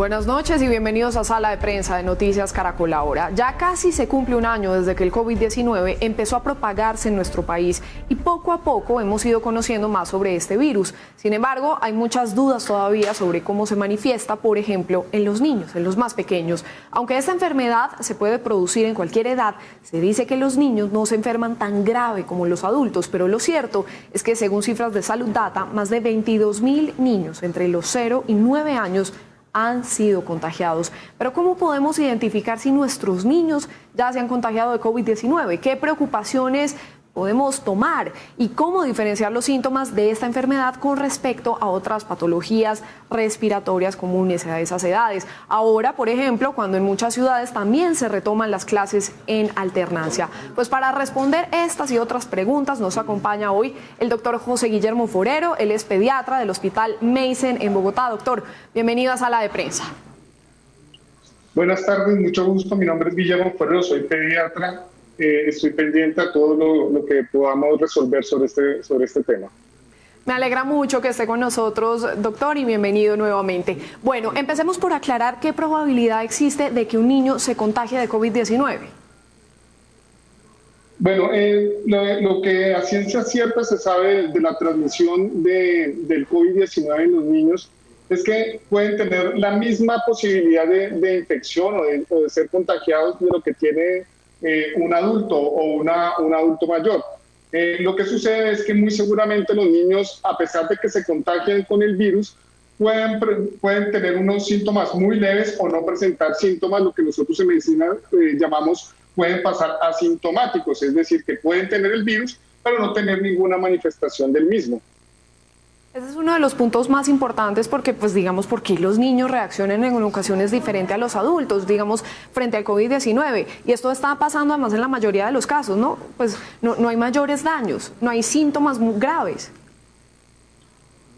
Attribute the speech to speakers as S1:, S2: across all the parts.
S1: Buenas noches y bienvenidos a Sala de Prensa de Noticias Caracol Ahora. Ya casi se cumple un año desde que el COVID-19 empezó a propagarse en nuestro país y poco a poco hemos ido conociendo más sobre este virus. Sin embargo, hay muchas dudas todavía sobre cómo se manifiesta, por ejemplo, en los niños, en los más pequeños. Aunque esta enfermedad se puede producir en cualquier edad, se dice que los niños no se enferman tan grave como los adultos, pero lo cierto es que según cifras de Salud Data, más de 22.000 niños entre los 0 y 9 años han sido contagiados. Pero ¿cómo podemos identificar si nuestros niños ya se han contagiado de COVID-19? ¿Qué preocupaciones podemos tomar? ¿Y cómo diferenciar los síntomas de esta enfermedad con respecto a otras patologías respiratorias comunes a esas edades? Ahora, por ejemplo, cuando en muchas ciudades también se retoman las clases en alternancia. Pues para responder estas y otras preguntas nos acompaña hoy el doctor José Guillermo Forero. Él es pediatra del Hospital Meisen en Bogotá. Doctor, bienvenido a Sala de Prensa.
S2: Buenas tardes, mucho gusto. Mi nombre es Guillermo Forero, soy pediatra. Estoy pendiente a todo lo que podamos resolver sobre este tema.
S1: Me alegra mucho que esté con nosotros, doctor, y bienvenido nuevamente. Bueno, empecemos por aclarar qué probabilidad existe de que un niño se contagie de COVID-19.
S2: Bueno, lo que a ciencia cierta se sabe de la transmisión del COVID-19 en los niños es que pueden tener la misma posibilidad de infección o de ser contagiados de lo que tiene un adulto o un adulto mayor. Lo que sucede es que muy seguramente los niños, a pesar de que se contagien con el virus, pueden tener unos síntomas muy leves o no presentar síntomas, lo que nosotros en medicina llamamos pueden pasar asintomáticos, es decir, que pueden tener el virus, pero no tener ninguna manifestación del mismo.
S1: Ese es uno de los puntos más importantes porque, pues digamos, porque los niños reaccionan en ocasiones diferente a los adultos, digamos, frente al COVID-19. Y esto está pasando además en la mayoría de los casos, ¿no? Pues no hay mayores daños, no hay síntomas muy graves.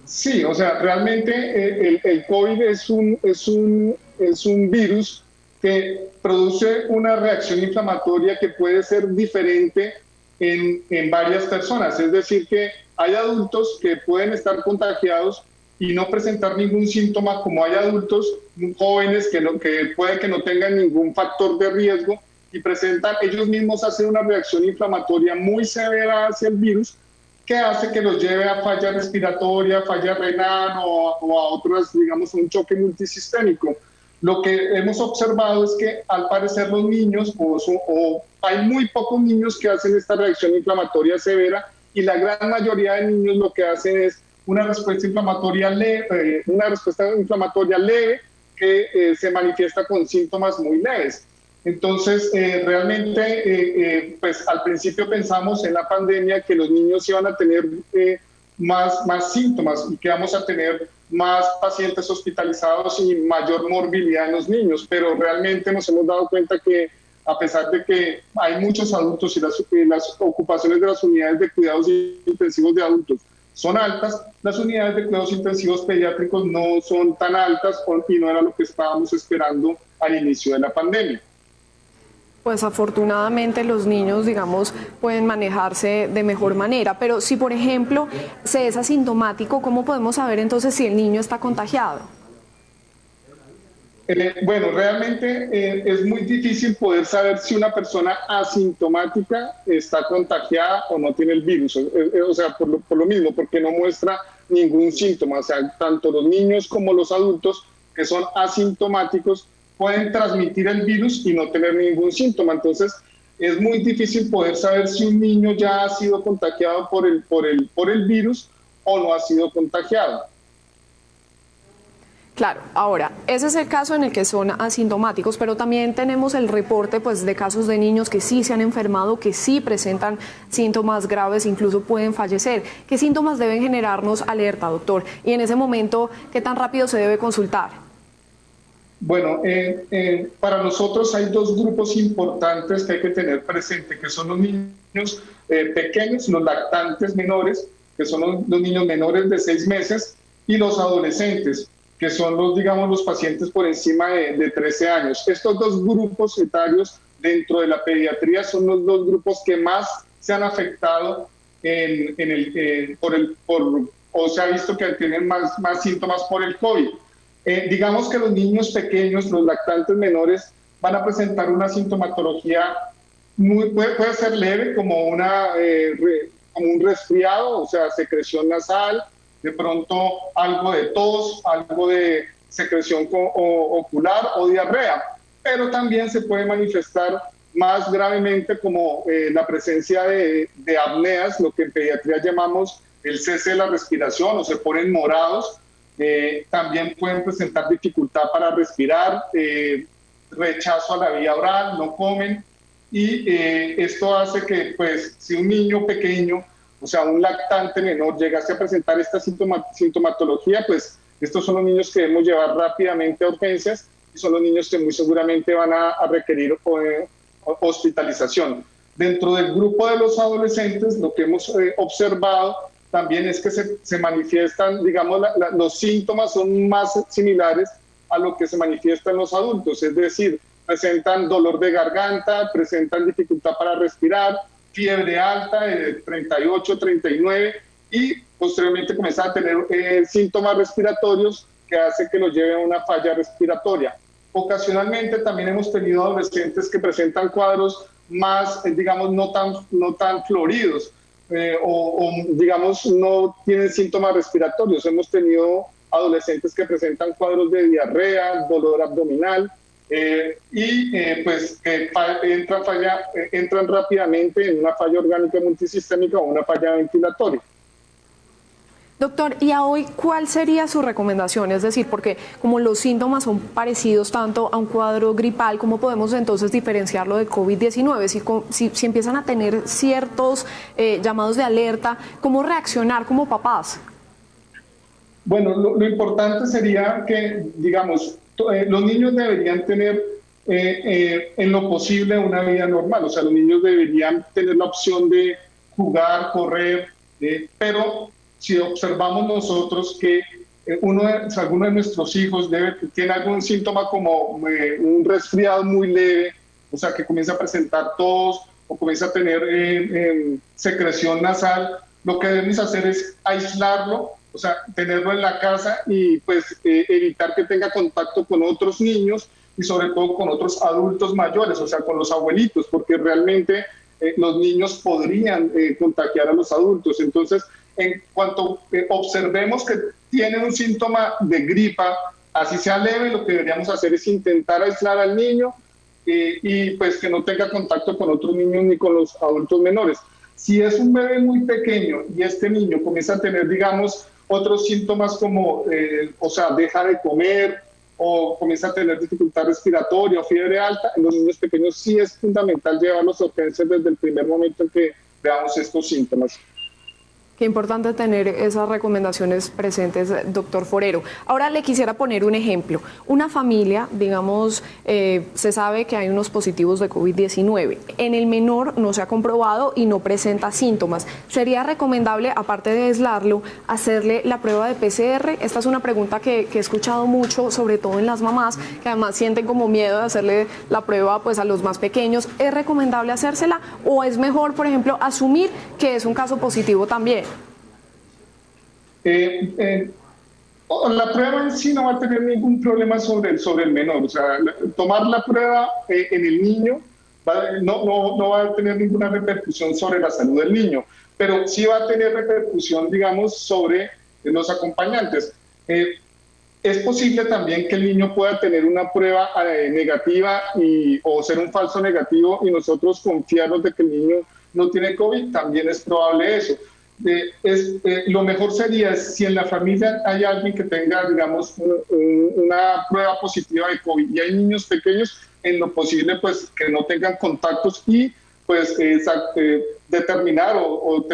S2: Sí, o sea, realmente el COVID es un virus que produce una reacción inflamatoria que puede ser diferente en varias personas. Es decir, que hay adultos que pueden estar contagiados y no presentar ningún síntoma, como hay adultos jóvenes que puede que no tengan ningún factor de riesgo y presentan, ellos mismos hacen una reacción inflamatoria muy severa hacia el virus que hace que los lleve a falla respiratoria, falla renal o a otras, digamos, un choque multisistémico. Lo que hemos observado es que al parecer los niños, o hay muy pocos niños que hacen esta reacción inflamatoria severa, y la gran mayoría de niños lo que hacen es una respuesta inflamatoria leve, que se manifiesta con síntomas muy leves. Entonces, realmente, pues al principio pensamos en la pandemia que los niños iban a tener más síntomas y que vamos a tener más pacientes hospitalizados y mayor morbilidad en los niños, pero realmente nos hemos dado cuenta que a pesar de que hay muchos adultos y las ocupaciones de las unidades de cuidados intensivos de adultos son altas, las unidades de cuidados intensivos pediátricos no son tan altas y no era lo que estábamos esperando al inicio de la pandemia.
S1: Pues afortunadamente los niños, digamos, pueden manejarse de mejor manera, pero si por ejemplo se es asintomático, ¿cómo podemos saber entonces si el niño está contagiado?
S2: Bueno, realmente es muy difícil poder saber si una persona asintomática está contagiada o no tiene el virus, o sea, por lo mismo, porque no muestra ningún síntoma. O sea, tanto los niños como los adultos que son asintomáticos pueden transmitir el virus y no tener ningún síntoma. Entonces, es muy difícil poder saber si un niño ya ha sido contagiado por el virus o no ha sido contagiado.
S1: Claro, ahora, ese es el caso en el que son asintomáticos, pero también tenemos el reporte pues, de casos de niños que sí se han enfermado, que sí presentan síntomas graves, incluso pueden fallecer. ¿Qué síntomas deben generarnos alerta, doctor? Y en ese momento, ¿qué tan rápido se debe consultar?
S2: Bueno, para nosotros hay dos grupos importantes que hay que tener presente, que son los niños pequeños, los lactantes menores, que son los niños menores de 6 meses, y los adolescentes, que son los pacientes por encima de 13 años. Estos dos grupos etarios dentro de la pediatría son los dos grupos que más se han afectado o se ha visto que tienen más síntomas por el COVID. Digamos que los niños pequeños, los lactantes menores, van a presentar una sintomatología puede ser leve, como, como un resfriado, o sea, secreción nasal, de pronto algo de tos, algo de secreción ocular o diarrea, pero también se puede manifestar más gravemente como la presencia de apneas, lo que en pediatría llamamos el cese de la respiración, o se ponen morados. También pueden presentar dificultad para respirar, rechazo a la vía oral, no comen, y esto hace que, pues, si un niño pequeño, o sea, un lactante menor, llegase a presentar esta sintomatología, pues estos son los niños que debemos llevar rápidamente a urgencias y son los niños que muy seguramente van a requerir hospitalización. Dentro del grupo de los adolescentes, lo que hemos observado también es que se manifiestan, digamos, los síntomas son más similares a lo que se manifiesta en los adultos, es decir, presentan dolor de garganta, presentan dificultad para respirar, fiebre alta de 38, 39 y posteriormente comienzan a tener síntomas respiratorios que hace que los lleve a una falla respiratoria. Ocasionalmente también hemos tenido adolescentes que presentan cuadros más, digamos, no tan floridos o, digamos, no tienen síntomas respiratorios. Hemos tenido adolescentes que presentan cuadros de diarrea, dolor abdominal, pues entran rápidamente en una falla orgánica multisistémica o una falla ventilatoria.
S1: Doctor, ¿y a hoy cuál sería su recomendación? Es decir, porque como los síntomas son parecidos tanto a un cuadro gripal, ¿cómo podemos entonces diferenciarlo de COVID-19? Si empiezan a tener ciertos llamados de alerta, ¿cómo reaccionar como papás?
S2: Bueno, lo importante sería que, digamos, los niños deberían tener en lo posible una vida normal, o sea, los niños deberían tener la opción de jugar, correr, pero si observamos nosotros que alguno de nuestros hijos tiene algún síntoma como un resfriado muy leve, o sea, que comienza a presentar tos o comienza a tener secreción nasal, lo que debemos hacer es aislarlo, o sea, tenerlo en la casa y pues evitar que tenga contacto con otros niños y sobre todo con otros adultos mayores, o sea, con los abuelitos, porque realmente los niños podrían contagiar a los adultos. Entonces, en cuanto observemos que tiene un síntoma de gripa, así sea leve, lo que deberíamos hacer es intentar aislar al niño y pues que no tenga contacto con otros niños ni con los adultos menores. Si es un bebé muy pequeño y este niño comienza a tener, digamos, otros síntomas como, o sea, deja de comer o comienza a tener dificultad respiratoria o fiebre alta, en los niños pequeños sí es fundamental llevarlos a urgencias desde el primer momento en que veamos estos síntomas.
S1: Qué importante tener esas recomendaciones presentes, doctor Forero. Ahora le quisiera poner un ejemplo. Una familia, digamos, se sabe que hay unos positivos de COVID-19. En el menor no se ha comprobado y no presenta síntomas. ¿Sería recomendable, aparte de aislarlo, hacerle la prueba de PCR? Esta es una pregunta que he escuchado mucho, sobre todo en las mamás, que además sienten como miedo de hacerle la prueba pues, a los más pequeños. ¿Es recomendable hacérsela o es mejor, por ejemplo, asumir que es un caso positivo también?
S2: La prueba en sí no va a tener ningún problema sobre el menor, o sea, tomar la prueba en el niño no va a tener ninguna repercusión sobre la salud del niño, pero sí va a tener repercusión, digamos, sobre los acompañantes. Es posible también que el niño pueda tener una prueba negativa o ser un falso negativo y nosotros confiarnos de que el niño no tiene COVID, también es probable eso. Lo mejor sería si en la familia hay alguien que tenga, digamos, una prueba positiva de COVID y hay niños pequeños, en lo posible pues que no tengan contactos y pues determinar o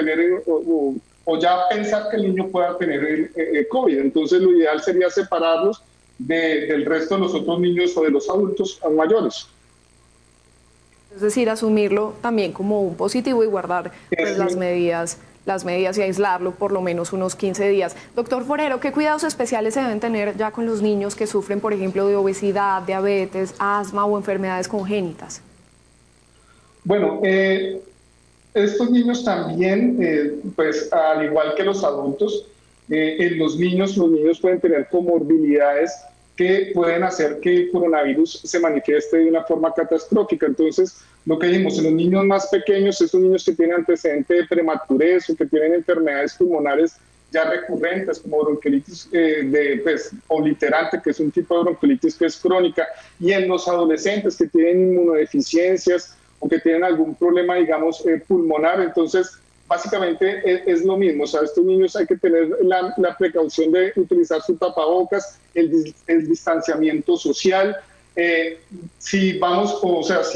S2: ya pensar que el niño pueda tener COVID. Entonces lo ideal sería separarlos del resto de los otros niños o de los adultos mayores.
S1: Es decir, asumirlo también como un positivo y guardar pues, las medidas y aislarlo por lo menos unos 15 días. Doctor Forero, ¿qué cuidados especiales se deben tener ya con los niños que sufren, por ejemplo, de obesidad, diabetes, asma o enfermedades congénitas?
S2: Bueno, estos niños también, pues al igual que los adultos, en los niños pueden tener comorbilidades que pueden hacer que el coronavirus se manifieste de una forma catastrófica. Entonces, lo que dijimos, en los niños más pequeños, estos niños que tienen antecedente de prematurez o que tienen enfermedades pulmonares ya recurrentes, como bronquiolitis obliterante, que es un tipo de bronquiolitis que es crónica, y en los adolescentes que tienen inmunodeficiencias o que tienen algún problema, digamos, pulmonar. Entonces, básicamente es lo mismo. O sea, estos niños hay que tener la precaución de utilizar su tapabocas, el distanciamiento social. Si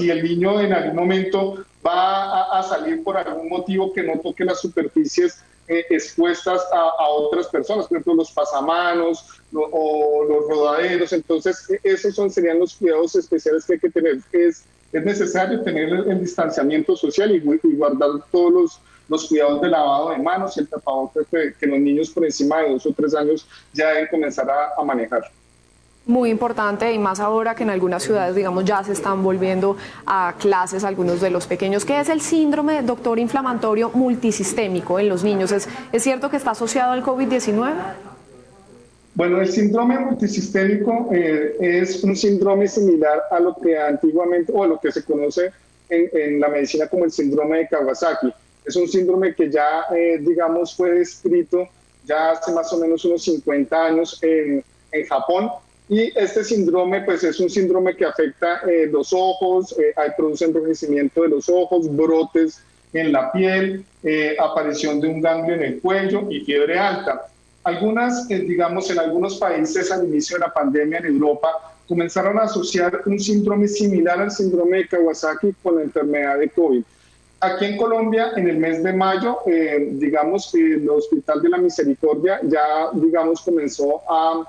S2: el niño en algún momento va a salir por algún motivo que no toque las superficies expuestas a otras personas, por ejemplo, los pasamanos o los rodaderos. Entonces, esos serían los cuidados especiales que hay que tener. Es necesario tener el distanciamiento social y guardar todos los cuidados de lavado de manos y el tapabocas que los niños por encima de 2 o 3 años ya deben comenzar a manejar.
S1: Muy importante, y más ahora que en algunas ciudades, digamos, ya se están volviendo a clases algunos de los pequeños. ¿Qué es el síndrome, doctor, inflamatorio multisistémico en los niños? ¿Es cierto que está asociado al COVID-19?
S2: Bueno, el síndrome multisistémico es un síndrome similar a lo que antiguamente, o a lo que se conoce en la medicina como el síndrome de Kawasaki. Es un síndrome que ya, digamos, fue descrito ya hace más o menos unos 50 años en Japón. Y este síndrome, pues, es un síndrome que afecta los ojos, produce enrojecimiento de los ojos, brotes en la piel, aparición de un ganglio en el cuello y fiebre alta. Digamos, en algunos países al inicio de la pandemia en Europa, comenzaron a asociar un síndrome similar al síndrome de Kawasaki con la enfermedad de COVID. Aquí en Colombia, en el mes de mayo, digamos, el Hospital de la Misericordia ya, digamos, comenzó a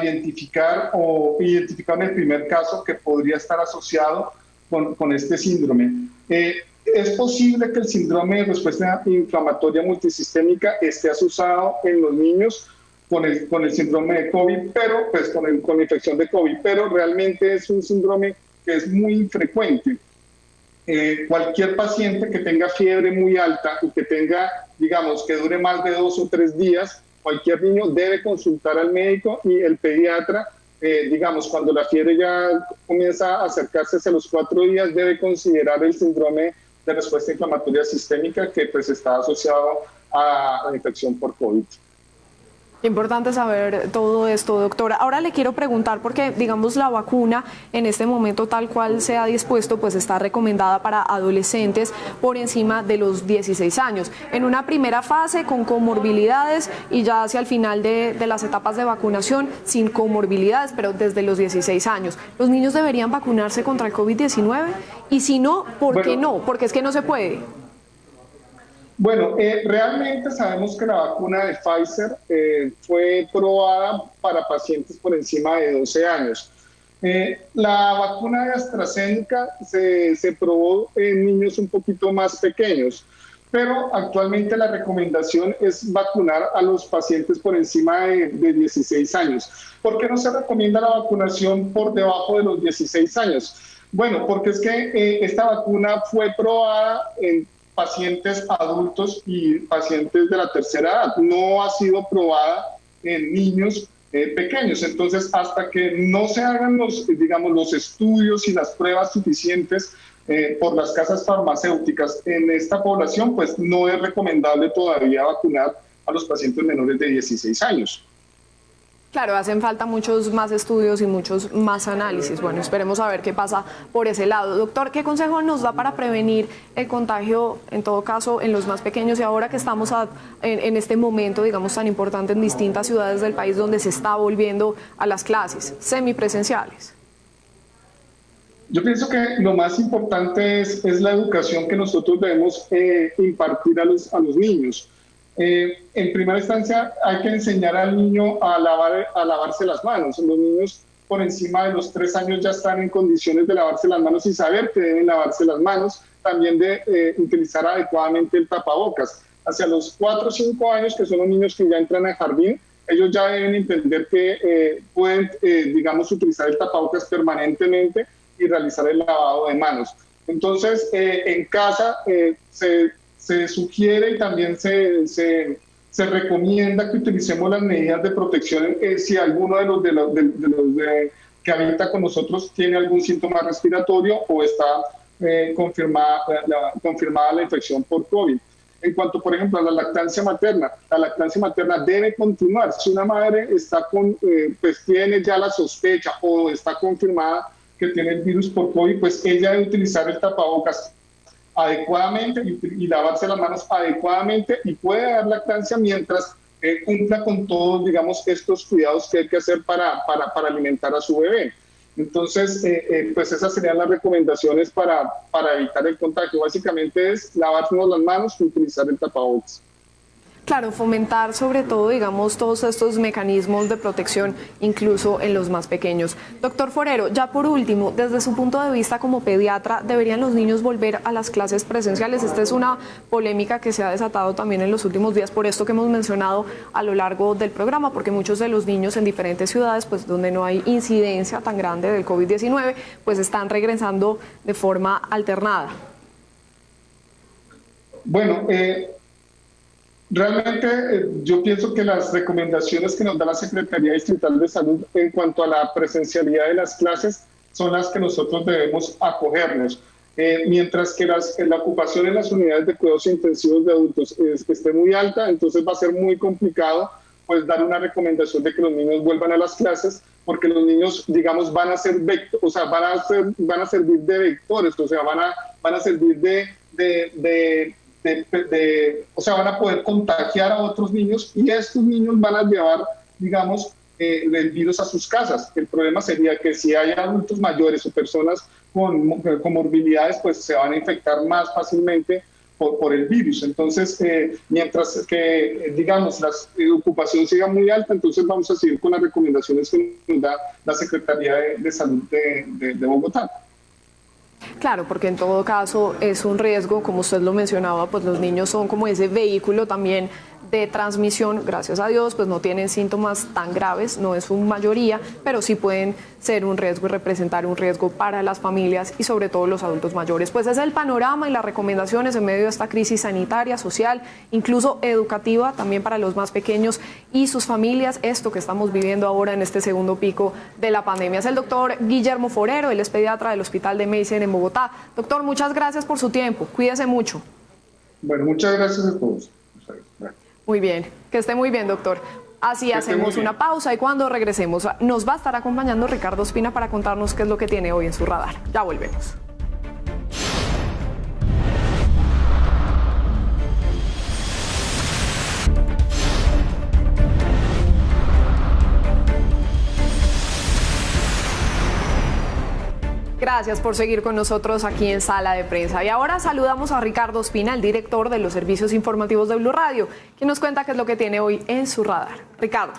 S2: identificaron el primer caso que podría estar asociado con este síndrome. Es posible que el síndrome de respuesta inflamatoria multisistémica esté asociado en los niños con el síndrome de COVID, pero pues con la infección de COVID, pero realmente es un síndrome que es muy infrecuente. Cualquier paciente que tenga fiebre muy alta y que tenga, digamos, que dure más de 2 o 3 días, cualquier niño debe consultar al médico y el pediatra, digamos, cuando la fiebre ya comienza a acercarse hacia los 4 días, debe considerar el síndrome de respuesta inflamatoria sistémica que pues está asociado a la infección por COVID.
S1: Importante saber todo esto, doctora. Ahora le quiero preguntar, porque digamos la vacuna en este momento tal cual se ha dispuesto, pues está recomendada para adolescentes por encima de los 16 años. En una primera fase con comorbilidades y ya hacia el final de las etapas de vacunación sin comorbilidades, pero desde los 16 años. ¿Los niños deberían vacunarse contra el COVID-19? Y si no, ¿por qué no? Porque es que no se puede.
S2: Bueno, realmente sabemos que la vacuna de Pfizer fue probada para pacientes por encima de 12 años. La vacuna de AstraZeneca se probó en niños un poquito más pequeños, pero actualmente la recomendación es vacunar a los pacientes por encima de 16 años. ¿Por qué no se recomienda la vacunación por debajo de los 16 años? Bueno, porque es que esta vacuna fue probada en pacientes adultos y pacientes de la tercera edad. No ha sido probada en niños pequeños. Entonces, hasta que no se hagan los estudios y las pruebas suficientes por las casas farmacéuticas en esta población, pues no es recomendable todavía vacunar a los pacientes menores de 16 años.
S1: Claro, hacen falta muchos más estudios y muchos más análisis. Bueno, esperemos a ver qué pasa por ese lado. Doctor, ¿qué consejo nos da para prevenir el contagio, en todo caso, en los más pequeños? Y ahora que estamos en este momento, digamos, tan importante en distintas ciudades del país donde se está volviendo a las clases semipresenciales.
S2: Yo pienso que lo más importante es la educación que nosotros debemos impartir a los niños. En primera instancia hay que enseñar al niño a lavarse las manos. Los niños por encima de los 3 años ya están en condiciones de lavarse las manos y saber que deben lavarse las manos, también de utilizar adecuadamente el tapabocas. Hacia los 4 o 5 años, que son los niños que ya entran al jardín, ellos ya deben entender que pueden, digamos, utilizar el tapabocas permanentemente y realizar el lavado de manos. Entonces, en casa se sugiere y también se se recomienda que utilicemos las medidas de protección si alguno de los que habita con nosotros tiene algún síntoma respiratorio o está confirmada la infección por COVID. En cuanto, por ejemplo, a la lactancia materna debe continuar. Si una madre está pues tiene ya la sospecha o está confirmada que tiene el virus por COVID, pues ella debe utilizar el tapabocas adecuadamente y lavarse las manos adecuadamente, y puede dar lactancia mientras cumpla con todos, digamos, estos cuidados que hay que hacer para alimentar a su bebé. Entonces, pues esas serían las recomendaciones para evitar el contagio. Básicamente es lavarnos las manos y utilizar el tapabocas.
S1: Claro, fomentar sobre todo, digamos, todos estos mecanismos de protección, incluso en los más pequeños. Doctor Forero, ya por último, desde su punto de vista como pediatra, ¿deberían los niños volver a las clases presenciales? Esta es una polémica que se ha desatado también en los últimos días, por esto que hemos mencionado a lo largo del programa, porque muchos de los niños en diferentes ciudades, pues donde no hay incidencia tan grande del COVID-19, pues están regresando de forma alternada.
S2: Bueno, realmente yo pienso que las recomendaciones que nos da la Secretaría Distrital de Salud en cuanto a la presencialidad de las clases son las que nosotros debemos acogernos. Mientras que la ocupación en las unidades de cuidados intensivos de adultos esté muy alta, entonces va a ser muy complicado pues dar una recomendación de que los niños vuelvan a las clases, porque los niños, digamos, van a servir de vectores, o sea, van a servir van a poder contagiar a otros niños, y estos niños van a llevar, digamos, el virus a sus casas. El problema sería que si hay adultos mayores o personas con comorbilidades, pues se van a infectar más fácilmente por el virus. Entonces, mientras que, digamos, la ocupación siga muy alta, entonces vamos a seguir con las recomendaciones que nos da la Secretaría de Salud de Bogotá.
S1: Claro, porque en todo caso es un riesgo, como usted lo mencionaba, pues los niños son como ese vehículo también de transmisión. Gracias a Dios, pues no tienen síntomas tan graves, no es su mayoría, pero sí pueden ser un riesgo y representar un riesgo para las familias y sobre todo los adultos mayores. Pues es el panorama y las recomendaciones en medio de esta crisis sanitaria, social, incluso educativa, también para los más pequeños y sus familias, esto que estamos viviendo ahora en este segundo pico de la pandemia. Es el doctor Guillermo Forero, él es pediatra del Hospital de Medicina en Bogotá. Doctor, muchas gracias por su tiempo, cuídese mucho.
S2: Bueno, muchas gracias a todos.
S1: Muy bien, que esté muy bien, doctor. Así hacemos una pausa y cuando regresemos nos va a estar acompañando Ricardo Ospina para contarnos qué es lo que tiene hoy en su radar. Ya volvemos. Gracias por seguir con nosotros aquí en Sala de Prensa. Y ahora saludamos a Ricardo Ospina, el director de los servicios informativos de Blue Radio, quien nos cuenta qué es lo que tiene hoy en su radar. Ricardo.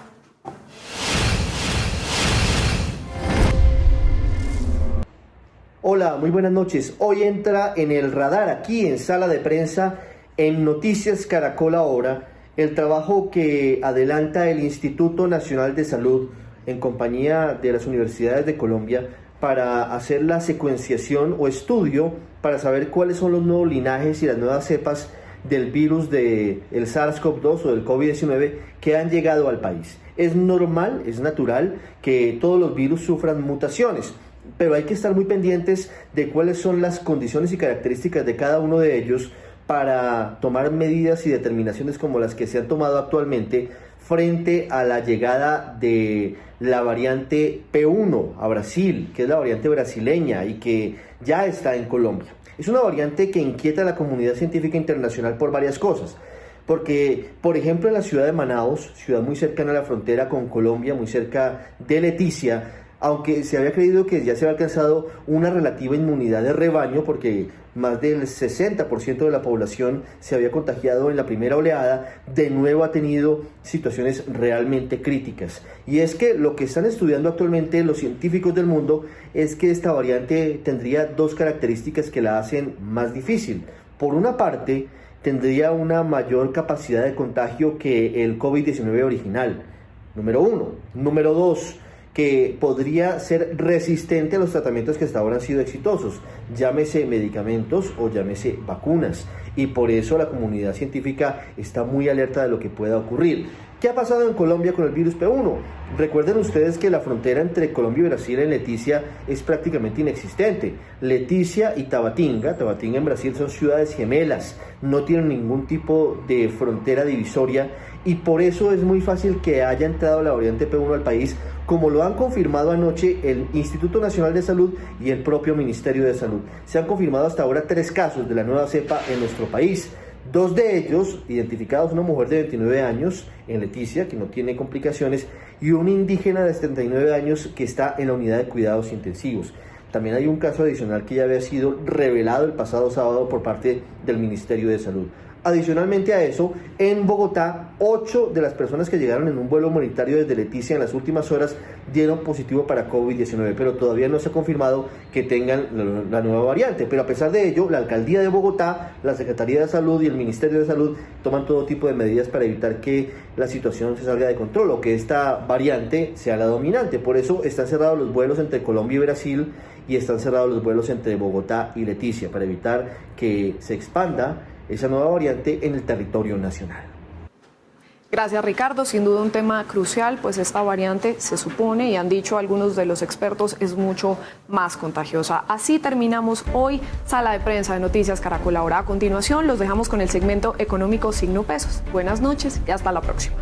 S3: Hola, muy buenas noches. Hoy entra en el radar aquí en Sala de Prensa en Noticias Caracol Ahora el trabajo que adelanta el Instituto Nacional de Salud en compañía de las universidades de Colombia para hacer la secuenciación o estudio para saber cuáles son los nuevos linajes y las nuevas cepas del virus del SARS-CoV-2 o del COVID-19 que han llegado al país. Es normal, es natural que todos los virus sufran mutaciones, pero hay que estar muy pendientes de cuáles son las condiciones y características de cada uno de ellos para tomar medidas y determinaciones como las que se han tomado actualmente frente a la llegada de la variante P1 a Brasil, que es la variante brasileña y que ya está en Colombia. Es una variante que inquieta a la comunidad científica internacional por varias cosas. Porque, por ejemplo, en la ciudad de Manaus, ciudad muy cercana a la frontera con Colombia, muy cerca de Leticia, aunque se había creído que ya se había alcanzado una relativa inmunidad de rebaño, porque más del 60% de la población se había contagiado en la primera oleada, de nuevo ha tenido situaciones realmente críticas. Y es que lo que están estudiando actualmente los científicos del mundo es que esta variante tendría dos características que la hacen más difícil. Por una parte, tendría una mayor capacidad de contagio que el COVID-19 original, número uno. Número dos, que podría ser resistente a los tratamientos que hasta ahora han sido exitosos, llámese medicamentos o llámese vacunas. y por eso la comunidad científica está muy alerta de lo que pueda ocurrir. ¿Qué ha pasado en Colombia con el virus P1? Recuerden ustedes que la frontera entre Colombia y Brasil en Leticia es prácticamente inexistente. Leticia y Tabatinga en Brasil son ciudades gemelas, no tienen ningún tipo de frontera divisoria y por eso es muy fácil que haya entrado la variante P1 al país, como lo han confirmado anoche el Instituto Nacional de Salud y el propio Ministerio de Salud. Se han confirmado hasta ahora 3 casos de la nueva cepa en nuestro país. 2 de ellos identificados, una mujer de 29 años en Leticia, que no tiene complicaciones, y un indígena de 79 años que está en la unidad de cuidados intensivos. También hay un caso adicional que ya había sido revelado el pasado sábado por parte del Ministerio de Salud. Adicionalmente a eso, en Bogotá, 8 de las personas que llegaron en un vuelo humanitario desde Leticia en las últimas horas dieron positivo para COVID-19, pero todavía no se ha confirmado que tengan la nueva variante. Pero a pesar de ello, la Alcaldía de Bogotá, la Secretaría de Salud y el Ministerio de Salud toman todo tipo de medidas para evitar que la situación se salga de control o que esta variante sea la dominante. Por eso están cerrados los vuelos entre Colombia y Brasil y están cerrados los vuelos entre Bogotá y Leticia para evitar que se expanda esa nueva variante en el territorio nacional.
S1: Gracias, Ricardo. Sin duda un tema crucial, pues esta variante se supone, y han dicho algunos de los expertos, es mucho más contagiosa. Así terminamos hoy Sala de Prensa de Noticias Caracol. Ahora, a continuación, los dejamos con el segmento económico Signo Pesos. Buenas noches y hasta la próxima.